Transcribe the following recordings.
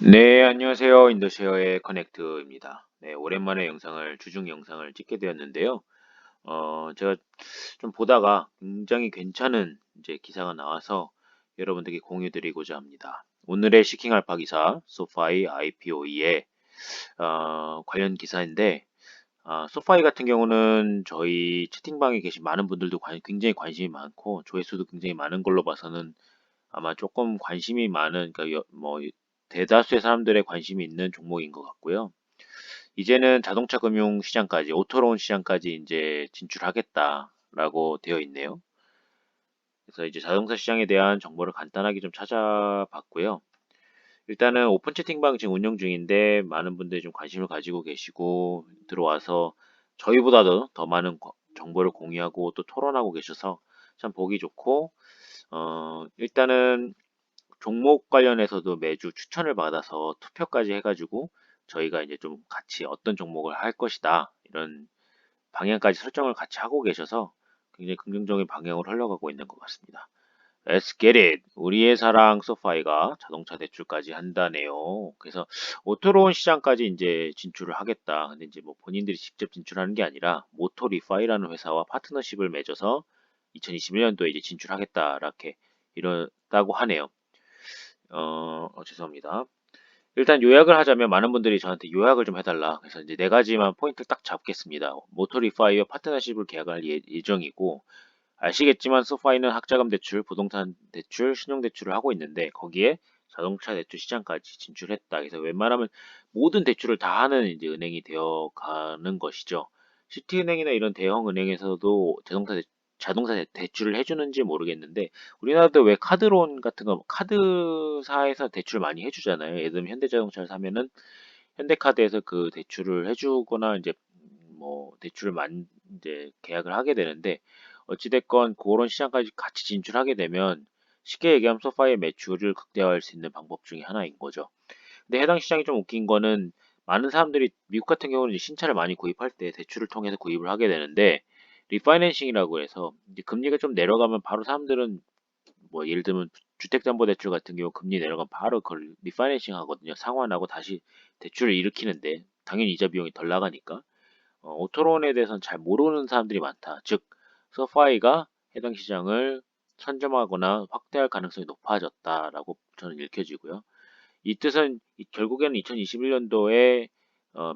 네, 안녕하세요. 인도쉐어의 커넥트입니다. 네, 오랜만에 주중 영상을 찍게 되었는데요. 제가 좀 보다가 굉장히 괜찮은 이제 기사가 나와서 여러분들께 공유드리고자 합니다. 오늘의 시킹 알파 기사, 소파이 IPOE의 관련 기사인데, 소파이 같은 경우는 저희 채팅방에 계신 많은 분들도 굉장히 관심이 많고, 조회수도 굉장히 많은 걸로 봐서는 아마 조금 관심이 많은, 그러니까 대다수의 사람들의 관심이 있는 종목인 것 같고요. 이제는 자동차 금융 시장까지, 오토로운 시장까지 이제 진출하겠다라고 되어 있네요. 그래서 이제 자동차 시장에 대한 정보를 간단하게 좀 찾아봤고요. 일단은 오픈 채팅방 지금 운영 중인데 많은 분들이 좀 관심을 가지고 계시고 들어와서 저희보다도 더 많은 정보를 공유하고 또 토론하고 계셔서 참 보기 좋고, 일단은 종목 관련해서도 매주 추천을 받아서 투표까지 해가지고 저희가 이제 좀 같이 어떤 종목을 할 것이다 이런 방향까지 설정을 같이 하고 계셔서 굉장히 긍정적인 방향으로 흘러가고 있는 것 같습니다. Let's get it. 우리의 사랑 소파이가 자동차 대출까지 한다네요. 그래서 오토로운 시장까지 이제 진출을 하겠다. 근데 이제 뭐 본인들이 직접 진출하는 게 아니라 모토리파이라는 회사와 파트너십을 맺어서 2021년도에 이제 진출하겠다. 이렇게 이렇다고 하네요. 죄송합니다. 일단 요약을 하자면 많은 분들이 저한테 요약을 좀 해달라. 그래서 이제 네 가지만 포인트를 딱 잡겠습니다. 모토리파이어 파트너십을 계약할 예정이고, 아시겠지만 소파이는 학자금 대출, 부동산 대출, 신용대출을 하고 있는데 거기에 자동차 대출 시장까지 진출했다. 그래서 웬만하면 모든 대출을 다 하는 이제 은행이 되어 가는 것이죠. 시티은행이나 이런 대형 은행에서도 자동차 대출을 해주는지 모르겠는데 우리나라도 왜 카드론 같은 거 카드사에서 대출 많이 해주잖아요. 예를 들면 현대자동차를 사면은 현대카드에서 그 대출을 해주거나 이제 뭐 대출을 이제 계약을 하게 되는데 어찌됐건 그런 시장까지 같이 진출하게 되면 쉽게 얘기하면 소파의 매출을 극대화할 수 있는 방법 중에 하나인 거죠. 근데 해당 시장이 좀 웃긴 거는 많은 사람들이 미국 같은 경우는 이제 신차를 많이 구입할 때 대출을 통해서 구입을 하게 되는데 리파이낸싱이라고 해서 이제 금리가 좀 내려가면 바로 사람들은 뭐 예를 들면 주택담보대출 같은 경우 금리 내려가면 바로 그걸 리파이낸싱 하거든요. 상환하고 다시 대출을 일으키는데 당연히 이자 비용이 덜 나가니까. 오토론에 대해서는 잘 모르는 사람들이 많다. 즉, 서파이가 해당 시장을 선점하거나 확대할 가능성이 높아졌다라고 저는 읽혀지고요. 이 뜻은 결국에는 2021년도에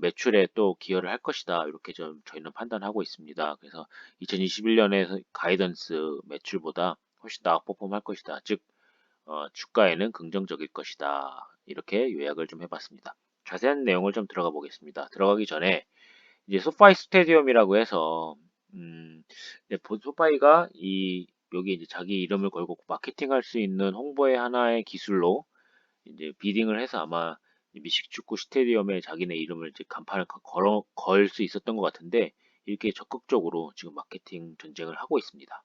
매출에 또 기여를 할 것이다. 이렇게 좀 저희는 판단하고 있습니다. 그래서 2021년에 가이던스 매출보다 훨씬 더 아웃퍼폼 할 것이다. 즉, 주가에는 긍정적일 것이다. 이렇게 요약을 좀 해봤습니다. 자세한 내용을 좀 들어가 보겠습니다. 들어가기 전에 이제 소파이 스테디움이라고 해서 이제 소파이가 여기 이제 자기 이름을 걸고 마케팅할 수 있는 홍보의 하나의 기술로 이제 비딩을 해서 아마 미식축구 스테디움에 자기네 이름을 이제 간판을 걸 수 있었던 것 같은데 이렇게 적극적으로 지금 마케팅 전쟁을 하고 있습니다.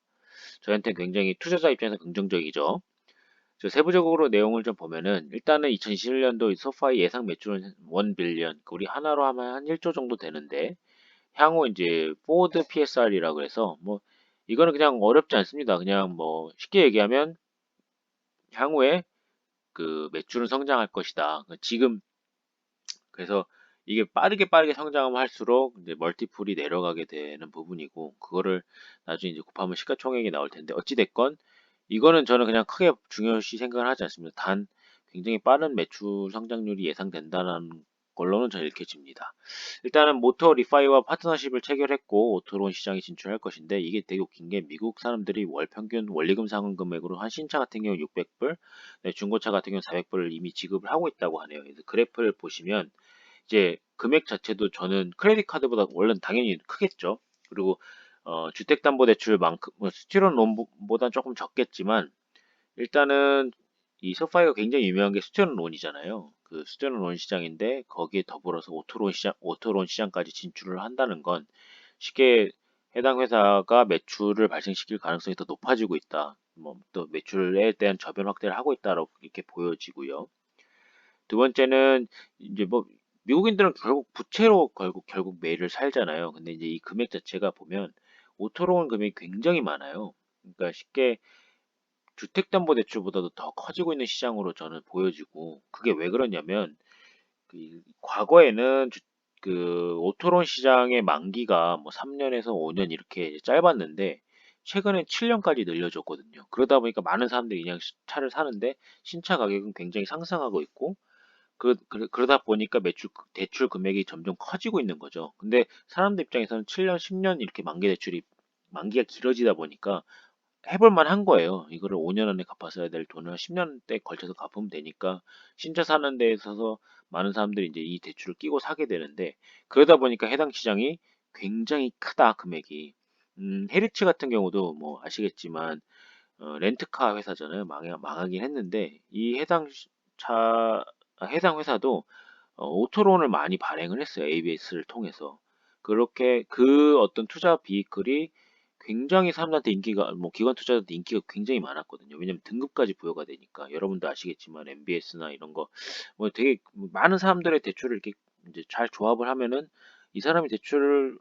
저한테 굉장히 투자자 입장에서 긍정적이죠. 저 세부적으로 내용을 좀 보면은 일단은 2021년도 소파이 예상 매출은 1 빌리언, 우리 하나로 하면 한 1조 정도 되는데 향후 이제 포워드 PSR이라고 해서 뭐 이거는 그냥 어렵지 않습니다. 그냥 뭐 쉽게 얘기하면 향후에 그 매출은 성장할 것이다. 지금 그래서 이게 빠르게 성장하면 할수록 이제 멀티플이 내려가게 되는 부분이고 그거를 나중에 이제 곱하면 시가총액이 나올 텐데 어찌 됐건 이거는 저는 그냥 크게 중요시 생각을 하지 않습니다. 단 굉장히 빠른 매출 성장률이 예상된다는 걸로는 저는 읽혀집니다. 일단은 모터 리파이와 파트너십을 체결했고 오토론 시장에 진출할 것인데 이게 되게 웃긴 게 미국 사람들이 월 평균 원리금 상환 금액으로 한 신차 같은 경우 600불, 중고차 같은 경우 400불을 이미 지급을 하고 있다고 하네요. 그래서 그래프를 보시면 이제 금액 자체도 저는 크레딧 카드보다 원래는 당연히 크겠죠. 그리고 주택담보대출만큼 스튜던론보다는 조금 적겠지만 일단은 이 소파이가 굉장히 유명한 게 스튜던론이잖아요. 그 스튜던론 시장인데 거기에 더불어서 오토론 시장까지 진출을 한다는 건 쉽게 해당 회사가 매출을 발생시킬 가능성이 더 높아지고 있다. 뭐 또 매출에 대한 저변 확대를 하고 있다라고 이렇게 보여지고요. 두 번째는 이제 뭐 미국인들은 결국 부채로 결국 매일을 살잖아요. 근데 이제 이 금액 자체가 보면 오토로운 금액이 굉장히 많아요. 그러니까 쉽게 주택담보대출보다도 더 커지고 있는 시장으로 저는 보여지고, 그게 왜 그러냐면 과거에는 그 오토론 시장의 만기가 뭐 3년에서 5년 이렇게 짧았는데 최근엔 7년까지 늘려줬거든요. 그러다 보니까 많은 사람들이 그냥 차를 사는데 신차 가격은 굉장히 상승하고 있고, 그러다 보니까 대출 금액이 점점 커지고 있는 거죠. 근데 사람들 입장에서는 7년, 10년 이렇게 만기가 길어지다 보니까 해볼 만한 거예요. 이거를 5년 안에 갚았어야 될 돈을 10년대 걸쳐서 갚으면 되니까 신차 사는 데 있어서 많은 사람들이 이제 이 대출을 끼고 사게 되는데, 그러다 보니까 해당 시장이 굉장히 크다, 금액이. 헤리츠 같은 경우도 뭐 아시겠지만 렌트카 회사잖아요. 망하긴 했는데 이 해당 회사도 오토론을 많이 발행을 했어요. ABS를 통해서. 그렇게 그 어떤 투자 비클이 굉장히 사람들한테 인기가, 뭐 기관 투자자한테 인기가 굉장히 많았거든요. 왜냐면 등급까지 부여가 되니까. 여러분도 아시겠지만 MBS나 이런 거 뭐 되게 많은 사람들의 대출을 이렇게 이제 잘 조합을 하면은 이 사람이 대출을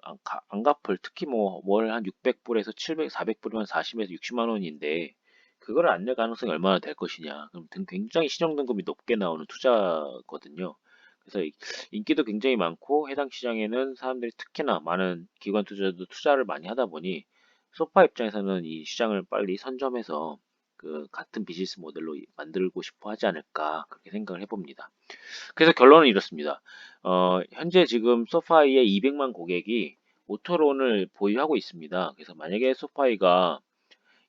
안 갚을, 특히 뭐 월 한 600불에서 700, 400불이면 40에서 60만 원인데 그걸 안 낼 가능성이 얼마나 될 것이냐. 그럼 굉장히 신용 등급이 높게 나오는 투자거든요. 그래서 인기도 굉장히 많고 해당 시장에는 사람들이 특히나 많은 기관 투자자도 투자를 많이 하다 보니 소파 입장에서는 이 시장을 빨리 선점해서 그 같은 비즈니스 모델로 만들고 싶어 하지 않을까 그렇게 생각을 해봅니다. 그래서 결론은 이렇습니다. 현재 지금 소파이의 200만 고객이 오토론을 보유하고 있습니다. 그래서 만약에 소파이가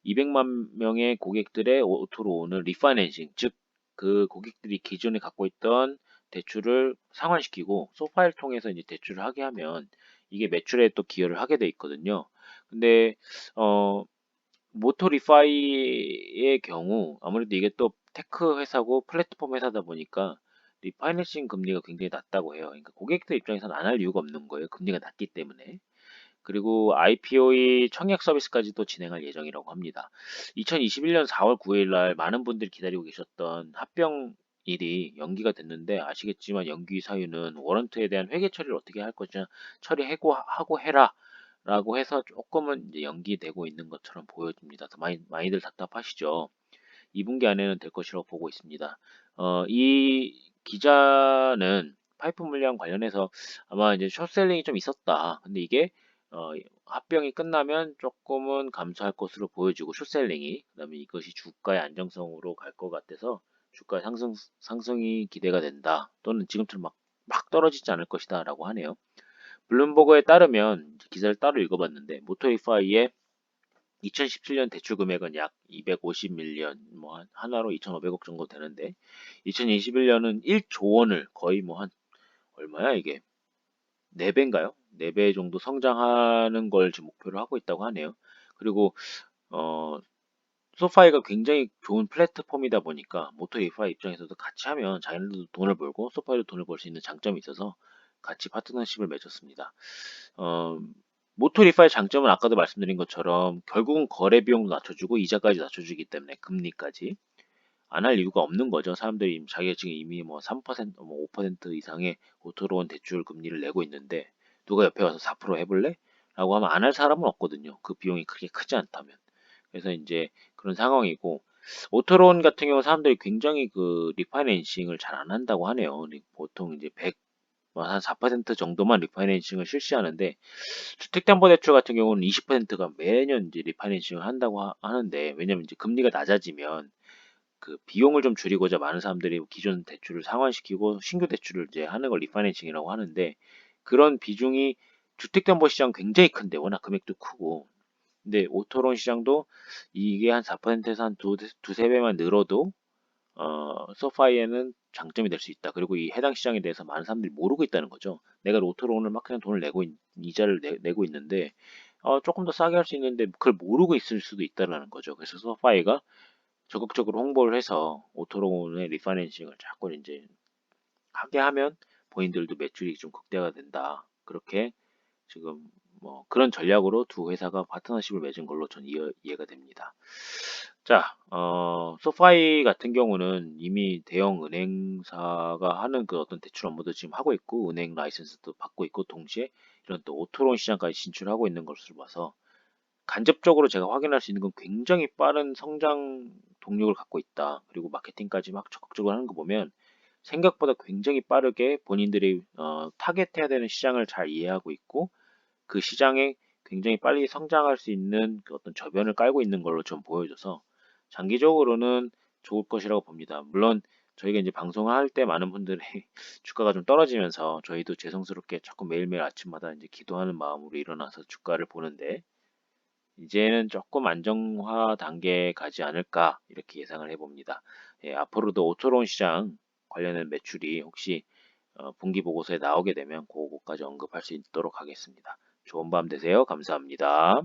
200만 명의 고객들의 오토론을 리파이낸싱, 즉 그 고객들이 기존에 갖고 있던 대출을 상환시키고 소파이를 통해서 이제 대출을 하게 하면 이게 매출에 또 기여를 하게 돼 있거든요. 근데 어 모토 리파이의 경우 아무래도 이게 또 테크 회사고 플랫폼 회사다 보니까 리파이낸싱 금리가 굉장히 낮다고 해요. 그러니까 고객들 입장에서는 안 할 이유가 없는 거예요. 금리가 낮기 때문에. 그리고 IPO의 청약 서비스까지도 진행할 예정이라고 합니다. 2021년 4월 9일 날 많은 분들이 기다리고 계셨던 합병일이 연기가 됐는데 아시겠지만 연기 사유는 워런트에 대한 회계 처리를 어떻게 할 것이냐 하고 해라 라고 해서 조금은 이제 연기되고 있는 것처럼 보여집니다. 많이들 답답하시죠? 2분기 안에는 될 것이라고 보고 있습니다. 이 기자는 파이프 물량 관련해서 아마 이제 숏셀링이 좀 있었다. 근데 이게 합병이 끝나면 조금은 감소할 것으로 보여지고 숏셀링이, 그다음에 이것이 주가의 안정성으로 갈 것 같아서 주가 상승이 기대가 된다. 또는 지금처럼 막 떨어지지 않을 것이다라고 하네요. 블룸버그에 따르면 기사를 따로 읽어봤는데 모토리파이의 2017년 대출 금액은 약 250밀리언, 뭐 하나로 2,500억 정도 되는데 2021년은 1조 원을 거의 뭐 한 얼마야 이게 4배인가요? 4배 정도 성장하는 걸 지금 목표로 하고 있다고 하네요. 그리고 어 소파이가 굉장히 좋은 플랫폼이다 보니까 모토리파이 입장에서도 같이 하면 자기네들도 돈을 벌고 소파이도 돈을 벌 수 있는 장점이 있어서 같이 파트너십을 맺었습니다. 어, 모토리파의 장점은 아까도 말씀드린 것처럼 결국은 거래 비용도 낮춰주고 이자까지 낮춰주기 때문에 금리까지 안 할 이유가 없는 거죠. 사람들이 자기가 지금 이미 뭐 3%, 뭐 5% 이상의 오토로운 대출 금리를 내고 있는데 누가 옆에 와서 4% 해볼래? 라고 하면 안 할 사람은 없거든요. 그 비용이 그렇게 크지 않다면. 그래서 이제 그런 상황이고 오토론 같은 경우 사람들이 굉장히 그 리파이낸싱을 잘 안 한다고 하네요. 보통 이제 100, 한 4% 정도만 리파이낸싱을 실시하는데 주택담보대출 같은 경우는 20%가 매년 이제 리파이낸싱을 한다고 하는데, 왜냐면 이제 금리가 낮아지면 그 비용을 좀 줄이고자 많은 사람들이 기존 대출을 상환시키고 신규 대출을 이제 하는 걸 리파이낸싱이라고 하는데, 그런 비중이 주택담보 시장 굉장히 큰데 워낙 금액도 크고, 근데 오토론 시장도 이게 한 4%에서 한 두세 배만 늘어도 소파이에는 장점이 될 수 있다. 그리고 이 해당 시장에 대해서 많은 사람들이 모르고 있다는 거죠. 내가 로또론을 막 그냥 돈을 이자를 내고 있는데, 조금 더 싸게 할 수 있는데, 그걸 모르고 있을 수도 있다는 거죠. 그래서 소파이가 적극적으로 홍보를 해서 오토론의 리파이낸싱을 자꾸 이제 하게 하면 본인들도 매출이 좀 극대화가 된다. 그렇게 지금 뭐 그런 전략으로 두 회사가 파트너십을 맺은 걸로 전 이해가 됩니다. 자, 소파이 같은 경우는 이미 대형 은행사가 하는 그 어떤 대출 업무도 지금 하고 있고, 은행 라이센스도 받고 있고, 동시에 이런 또 오토론 시장까지 진출하고 있는 것으로 봐서 간접적으로 제가 확인할 수 있는 건 굉장히 빠른 성장 동력을 갖고 있다. 그리고 마케팅까지 막 적극적으로 하는 거 보면 생각보다 굉장히 빠르게 본인들이 타겟해야 되는 시장을 잘 이해하고 있고 그 시장에 굉장히 빨리 성장할 수 있는 그 어떤 저변을 깔고 있는 걸로 좀 보여져서 장기적으로는 좋을 것이라고 봅니다. 물론 저희가 이제 방송할 때 많은 분들의 주가가 좀 떨어지면서 저희도 죄송스럽게 자꾸 매일매일 아침마다 이제 기도하는 마음으로 일어나서 주가를 보는데 이제는 조금 안정화 단계에 가지 않을까 이렇게 예상을 해봅니다. 예, 앞으로도 오토론 시장 관련된 매출이 혹시 분기 보고서에 나오게 되면 그거까지 언급할 수 있도록 하겠습니다. 좋은 밤 되세요. 감사합니다.